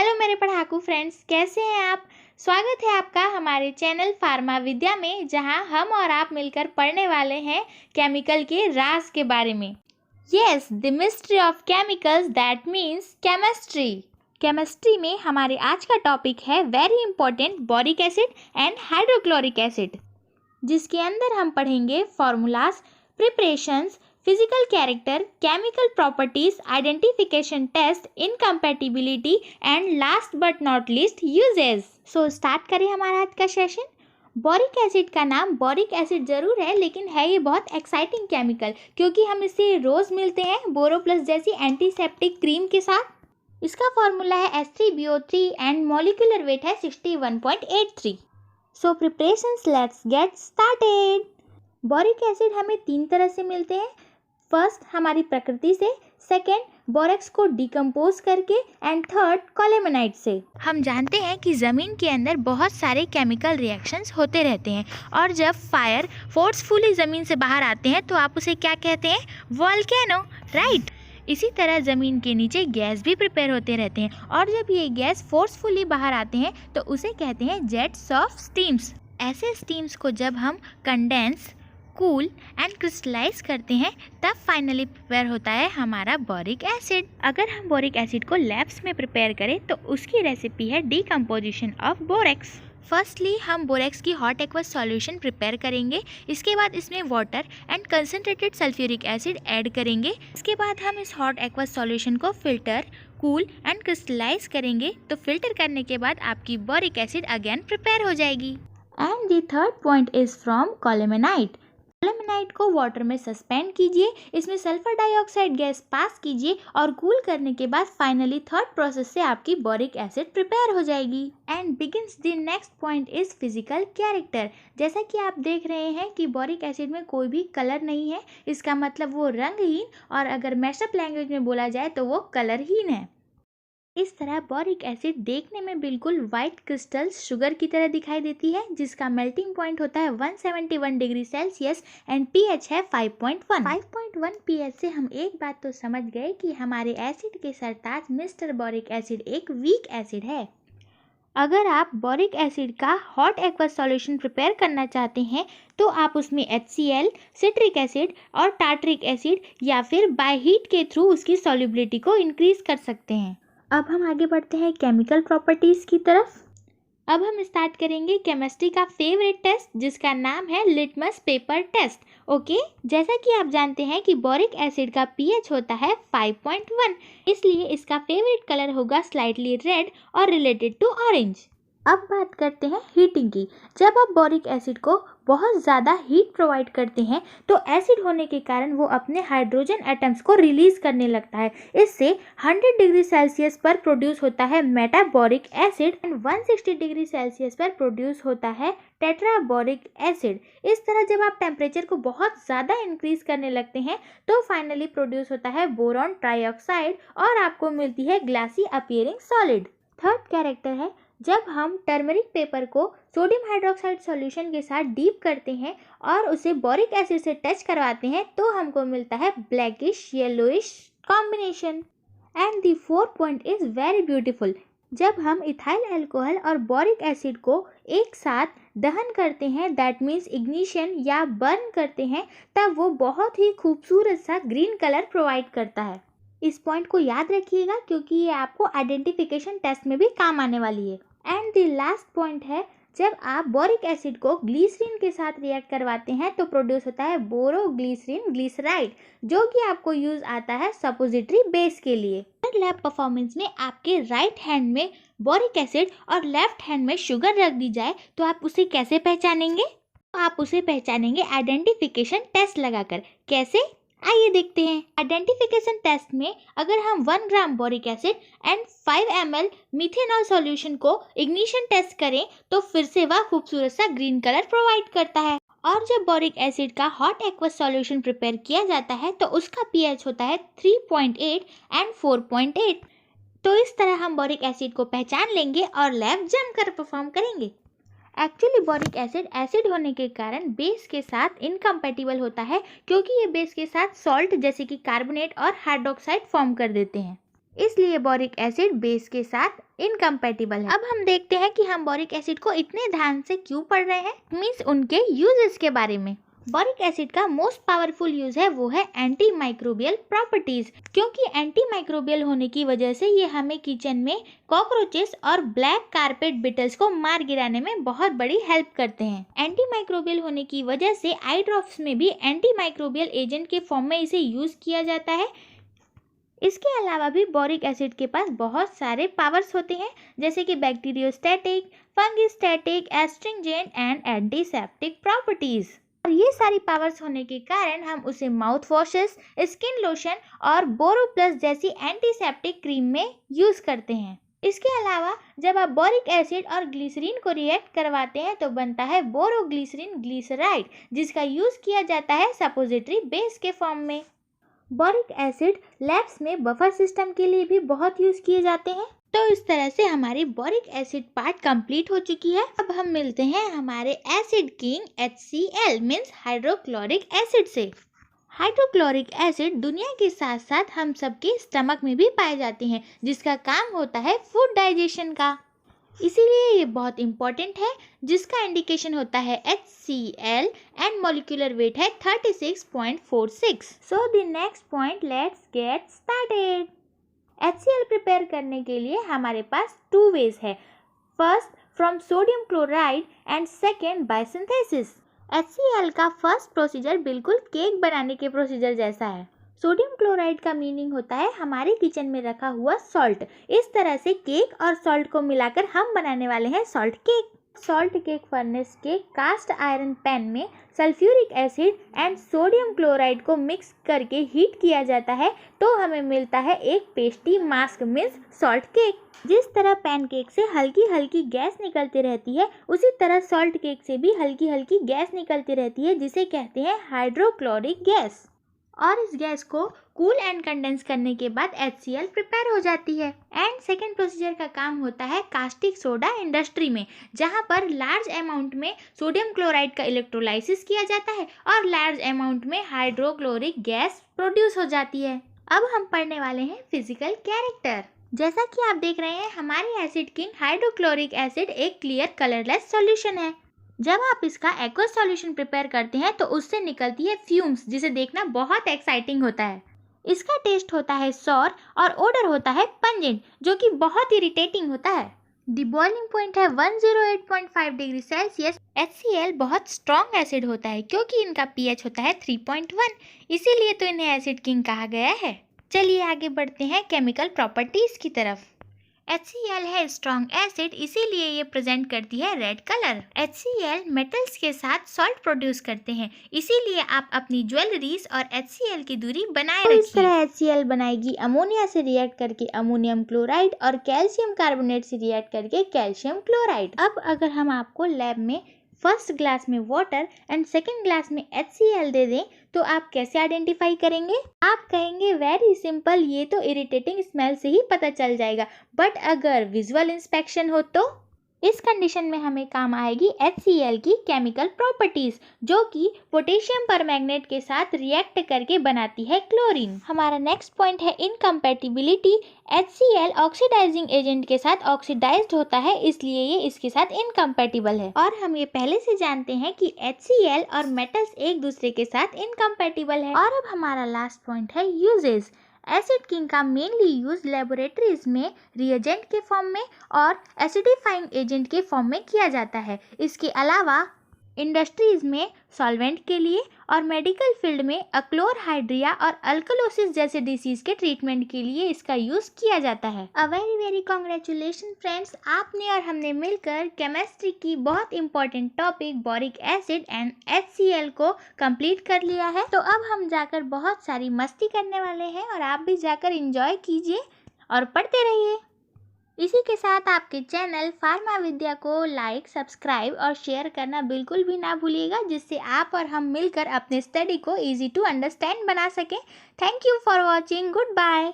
Hello मेरे पढ़ाकू friends, कैसे हैं आप। स्वागत है आपका हमारे चैनल फार्मा विद्या में, जहां हम और आप मिलकर पढ़ने वाले हैं केमिकल के राज के बारे में। Yes, the mystery of chemicals, that means chemistry. Chemistry में हमारे आज का टॉपिक है very important, boric acid and hydrochloric acid, जिसके अंदर हम पढ़ेंगे formulas, preparations, physical character, chemical properties, identification test, incompatibility and last but not least uses. So start करें हमारा आज का सेशन। बोरिक एसिड का नाम बोरिक एसिड जरूर है, लेकिन है ये बहुत एक्साइटिंग केमिकल, क्योंकि हम इसे रोज मिलते हैं बोरो प्लस जैसी एंटीसेप्टिक क्रीम के साथ। इसका फॉर्मूला है H3BO3 एंड मॉलिक्यूलर वेट है 61.83। So preparations, let's get started. Boric acid हमें 3 तरह से मिलते हैं। फर्स्ट, हमारी प्रकृति से, सेकेंड, बोरेक्स को डिकम्पोज करके, एंड थर्ड, कोलेमेनाइट से। हम जानते हैं कि ज़मीन के अंदर बहुत सारे केमिकल रिएक्शंस होते रहते हैं, और जब फायर फोर्सफुली ज़मीन से बाहर आते हैं तो आप उसे क्या कहते हैं? Volcano, right. इसी तरह ज़मीन के नीचे गैस भी प्रिपेयर होते रहते हैं, और जब ये गैस फोर्सफुली बाहर आते हैं तो उसे कहते हैं जेट्स ऑफ स्टीम्स। ऐसे स्टीम्स को जब हम कंडेंस, कूल एंड क्रिस्टलाइज करते हैं, तब फाइनली प्रिपेयर होता है हमारा बोरिक एसिड। अगर हम बोरिक एसिड को लैब्स में प्रिपेयर करें तो उसकी रेसिपी है डीकम्पोजिशन ऑफ बोरेक्स। फर्स्टली हम बोरेक्स की हॉट एक्वस सॉल्यूशन प्रिपेयर करेंगे। इसके बाद इसमें water and concentrated sulphuric acid add करेंगे। इसके बाद हम इस हॉट एक्वस सॉल्यूशन को फिल्टर, कूल एंड क्रिस्टलाइज करेंगे। तो फिल्टर करने के बाद आपकी बोरिक एसिड अगेन प्रिपेयर हो जाएगी। And the third point is from colemanite. Colemanite को वाटर में सस्पेंड कीजिए, इसमें सल्फर डाइऑक्साइड गैस पास कीजिए, और कूल करने के बाद फाइनली थर्ड प्रोसेस से आपकी बोरिक एसिड प्रिपेयर हो जाएगी। And begins the next point is physical character. जैसा कि आप देख रहे हैं कि बोरिक एसिड में कोई भी कलर नहीं है, इसका मतलब वो रंगहीन, और अगर मैशअप लैंग्वेज में बोला जाए तो वो कलरहीन है। इस तरह बोरिक एसिड देखने में बिल्कुल वाइट क्रिस्टल शुगर की तरह दिखाई देती है, जिसका मेल्टिंग पॉइंट होता है 171 डिग्री सेल्सियस एंड pH है 5.1। 5.1 pH से हम एक बात तो समझ गए कि हमारे एसिड के सरताज मिस्टर बोरिक एसिड एक वीक एसिड है। अगर आप बोरिक एसिड का हॉट एक्वस सॉल्यूशन प्रिपेयर करना चाहते हैं तो आप उसमें HCl, सिट्रिक एसिड और टार्टरिक एसिड या फिर बाय हीट के थ्रू उसकी सॉल्युबिलिटी को इंक्रीज कर सकते हैं। अब हम आगे बढ़ते हैं केमिकल प्रॉपर्टीज़ की तरफ। अब हम स्टार्ट करेंगे केमिस्ट्री का फेवरेट टेस्ट, जिसका नाम है लिटमस पेपर टेस्ट। ओके, जैसा कि आप जानते हैं कि बोरिक एसिड का pH होता है 5.1, इसलिए इसका फेवरेट कलर होगा स्लाइटली रेड और रिलेटेड टू ऑरेंज। अब बात करते हैं हीटिंग की। जब आप बोरिक एसिड को बहुत ज़्यादा हीट प्रोवाइड करते हैं तो एसिड होने के कारण वो अपने हाइड्रोजन एटम्स को रिलीज करने लगता है। इससे 100 डिग्री सेल्सियस पर प्रोड्यूस होता है मेटाबोरिक एसिड एंड 160 डिग्री सेल्सियस पर प्रोड्यूस होता है टेट्राबोरिक एसिड। इस तरह जब आप टेम्परेचर को बहुत ज़्यादा इंक्रीज करने लगते हैं तो फाइनली प्रोड्यूस होता है बोरॉन ट्राइऑक्साइड, और आपको मिलती है glassy appearing solid. Third character है, जब हम टर्मरिक पेपर को सोडियम हाइड्रोक्साइड सॉल्यूशन के साथ डीप करते हैं और उसे बोरिक एसिड से टच करवाते हैं तो हमको मिलता है blackish yellowish combination. And the fourth point is very beautiful. जब हम इथाइल अल्कोहल और बोरिक एसिड को एक साथ दहन करते हैं, दैट मीन्स इग्निशन या बर्न करते हैं, तब वो बहुत ही खूबसूरत सा ग्रीन कलर प्रोवाइड करता है। इस पॉइंट को याद रखिएगा, क्योंकि ये आपको आइडेंटिफिकेशन टेस्ट में भी काम आने वाली है। एंड द लास्ट पॉइंट है, जब आप बोरिक एसिड को ग्लिसरीन के साथ रिएक्ट करवाते हैं तो प्रोड्यूस होता है बोरोग्लिसरीन ग्लिसराइड, जो कि आपको यूज आता है सपोजिटरी बेस के लिए। लैब परफॉर्मेंस में आपके राइट हैंड में बोरिक एसिड और लेफ्ट हैंड में शुगर रख दी जाए तो आप उसे कैसे पहचानेंगे? आप उसे पहचानेंगे आइडेंटिफिकेशन टेस्ट लगाकर। कैसे? आइए देखते हैं। आइडेंटिफिकेशन टेस्ट में अगर हम 1 gram boric acid and 5 ml methanol solution को इग्निशन टेस्ट करें तो फिर से वह खूबसूरत सा ग्रीन कलर प्रोवाइड करता है। और जब बोरिक एसिड का हॉट एक्वस सॉल्यूशन प्रिपेयर किया जाता है तो उसका pH होता है 3.8 एंड 4.8। तो इस तरह हम बोरिक एसिड को पहचान लेंगे और लैब जमकर परफॉर्म करेंगे। एक्चुअली बोरिक एसिड होने के कारण बेस के साथ इनकम्पैटिबल होता है, क्योंकि ये बेस के साथ सॉल्ट जैसे कि कार्बोनेट और हाइड्रोक्साइड फॉर्म कर देते हैं। इसलिए बोरिक एसिड बेस के साथ इनकम्पैटिबल है। अब हम देखते हैं कि हम बोरिक एसिड को इतने ध्यान से क्यों पढ़ रहे हैं, मीन्स उनके यूजेस के बारे में। बोरिक एसिड का मोस्ट पावरफुल यूज है वो है एंटी माइक्रोबियल प्रॉपर्टीज, क्योंकि एंटी माइक्रोबियल होने की वजह से ये हमें किचन में कॉकरोचेस और ब्लैक कारपेट बिटल्स को मार गिराने में बहुत बड़ी हेल्प करते हैं। एंटी माइक्रोबियल होने की वजह से आई ड्रॉप्स में भी एंटी माइक्रोबियल एजेंट के फॉर्म में इसे यूज किया जाता है। इसके अलावा भी बोरिक एसिड के पास बहुत सारे पावर्स होते हैं, जैसे कि bacteriostatic, fungistatic, astringent and antiseptic properties. और ये सारी पावर्स होने के कारण हम उसे माउथ वॉशेस, स्किन लोशन और बोरो प्लस जैसी एंटीसेप्टिक क्रीम में यूज करते हैं। इसके अलावा जब आप बोरिक एसिड और ग्लिसरीन को रिएक्ट करवाते हैं तो बनता है बोरोग्लिसरीन ग्लिसराइड, जिसका यूज किया जाता है सपोजिटरी बेस के फॉर्म में। बोरिक एसिड लैब्स में बफर सिस्टम के लिए भी बहुत यूज किए जाते हैं। तो इस तरह से हमारी बोरिक एसिड पार्ट कंप्लीट हो चुकी है। अब हम मिलते हैं हमारे acid king HCl means hydrochloric acid से। हाइड्रोक्लोरिक एसिड दुनिया के साथ साथ हम सबके स्टमक में भी पाए जाते हैं, जिसका काम होता है फूड डाइजेशन का। इसीलिए ये बहुत इंपॉर्टेंट है, जिसका इंडिकेशन होता है HCl एंड मॉलिक्यूलर वेट है 36.46। So the next point, let's get started. HCl prepare करने के लिए हमारे पास 2 वेज है। First from sodium chloride and second by synthesis. HCl का फर्स्ट प्रोसीजर बिल्कुल केक बनाने के प्रोसीजर जैसा है। सोडियम क्लोराइड का मीनिंग होता है हमारे किचन में रखा हुआ सॉल्ट। इस तरह से केक और सॉल्ट को मिलाकर हम बनाने वाले हैं salt cake. Salt cake furnace के कास्ट आयरन पैन में sulphuric acid and sodium chloride को मिक्स करके हीट किया जाता है, तो हमें मिलता है एक pasty mass means salt cake. जिस तरह पैनकेक से हल्की हल्की गैस निकलती रहती है, उसी तरह सॉल्ट केक से भी हल्की हल्की गैस निकलती रहती है, जिसे कहते हैं हाइड्रोक्लोरिक गैस। और इस गैस को कूल एंड कंडेंस करने के बाद HCl प्रिपेयर हो जाती है। एंड सेकेंड प्रोसीजर का काम होता है कास्टिक सोडा इंडस्ट्री में, जहां पर लार्ज अमाउंट में सोडियम क्लोराइड का इलेक्ट्रोलाइसिस किया जाता है और लार्ज अमाउंट में हाइड्रोक्लोरिक गैस प्रोड्यूस हो जाती है। अब हम पढ़ने वाले हैं फिजिकल कैरेक्टर। जैसा कि आप देख रहे हैं, हमारे एसिड किंग हाइड्रोक्लोरिक एसिड एक क्लियर कलरलेस सॉल्यूशन है। जब आप इसका एक्वस सॉल्यूशन प्रिपेयर करते हैं तो उससे निकलती है फ्यूम्स, जिसे देखना बहुत एक्साइटिंग होता है। इसका टेस्ट होता है सॉर और ओडर होता है पंजेंट, जो कि बहुत इरिटेटिंग होता है। द बॉइलिंग पॉइंट है 108.5 डिग्री सेल्सियस। HCl बहुत स्ट्रॉन्ग एसिड होता है क्योंकि इनका pH होता है 3.1, इसीलिए तो इन्हें एसिड किंग कहा गया है। चलिए आगे बढ़ते हैं केमिकल प्रॉपर्टीज की तरफ। HCl है स्ट्रॉन्ग एसिड, इसीलिए ये प्रेजेंट करती है रेड कलर। HCl मेटल्स के साथ सॉल्ट प्रोड्यूस करते हैं, इसीलिए आप अपनी ज्वेलरीज और HCl की दूरी बनाए रखिए। इस तरह HCl बनाएगी अमोनिया से रिएक्ट करके अमोनियम क्लोराइड और कैल्शियम कार्बोनेट से रिएक्ट करके कैल्शियम क्लोराइड। अब अगर हम आपको लैब में फर्स्ट ग्लास में वाटर एंड सेकेंड ग्लास में HCl दे दें तो आप कैसे आइडेंटिफाई करेंगे? आप कहेंगे वेरी सिंपल, ये तो इरिटेटिंग स्मेल से ही पता चल जाएगा। बट अगर विजुअल इंस्पेक्शन हो तो इस कंडीशन में हमें काम आएगी HCl की केमिकल प्रॉपर्टीज, जो कि पोटेशियम परमैंगनेट के साथ रिएक्ट करके बनाती है क्लोरीन। हमारा नेक्स्ट पॉइंट है इनकम्पैटिबिलिटी। HCl ऑक्सीडाइजिंग एजेंट के साथ ऑक्सीडाइज्ड होता है, इसलिए ये इसके साथ इनकम्पैटिबल है। और हम ये पहले से जानते हैं कि HCl और मेटल्स एक दूसरे के साथ इनकम्पैटिबल है। और अब हमारा लास्ट पॉइंट है यूजेस। एसिड किंग का मेनली यूज लेबोरेटरीज में रिएजेंट के फॉर्म में और एसिडिफाइंग एजेंट के फॉर्म में किया जाता है। इसके अलावा इंडस्ट्रीज में सॉल्वेंट के लिए और मेडिकल फील्ड में अक्लोरहाइड्रिया और अल्कलोसिस जैसे डिसीज के ट्रीटमेंट के लिए इसका यूज किया जाता है। A very very congratulation friends, आपने और हमने मिलकर केमिस्ट्री की बहुत important topic boric acid and HCl को कंप्लीट कर लिया है। तो अब हम जाकर बहुत सारी मस्ती करने वाले हैं और आप भी जाकर एंजॉय कीजिए और पढ़ते रहिए। इसी के साथ आपके चैनल फार्मा विद्या को लाइक, सब्सक्राइब और शेयर करना बिल्कुल भी ना भूलिएगा, जिससे आप और हम मिलकर अपने स्टडी को इजी टू अंडरस्टैंड बना सकें। Thank you for watching. Good bye.